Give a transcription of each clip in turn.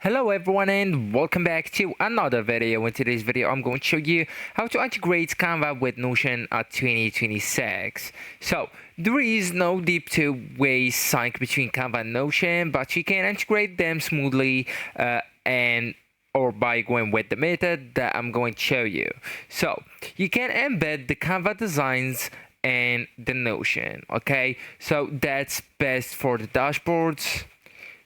Hello everyone and welcome back to another video. In today's video I'm going to show you how to integrate Canva with Notion at 2026. So there is no deep two-way sync between Canva and Notion, but you can integrate them smoothly and or by going with the method that I'm going to show you. So you can embed the Canva designs in the Notion, okay? So that's best for the dashboards,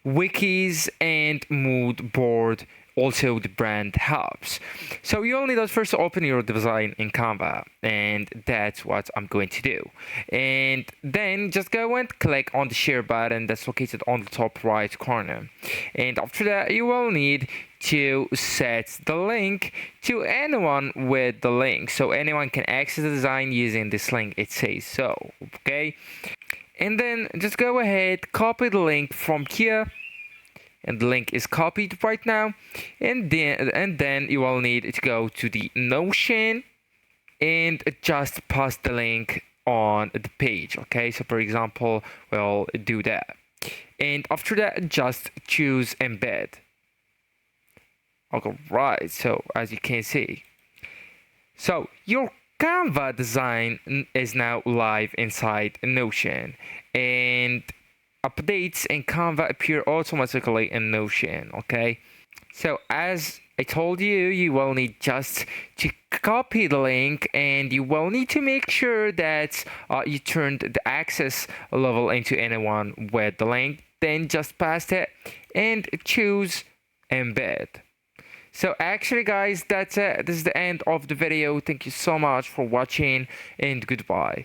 wikis, and mood board. Also the brand hubs. So you only need first to open your design in Canva, and that's what I'm going to do. And then just go and click on the share button that's located on the top right corner, and after that you will need to set the link to anyone with the link, so anyone can access the design using this link. It says so, okay? And then just go ahead, copy the link from here, and the link is copied right now. And then you will need to go to the Notion and just paste the link on the page, okay? So for example, we'll do that, and after that just choose embed. Okay, right, so as you can see, so your Canva design is now live inside Notion, and updates in Canva appear automatically in Notion, okay? So as I told you, you will need just to copy the link, and you will need to make sure that you turned the access level into anyone with the link. Then just paste it and choose embed. So actually guys, that's it. This is the end of the video. Thank you so much for watching, and goodbye.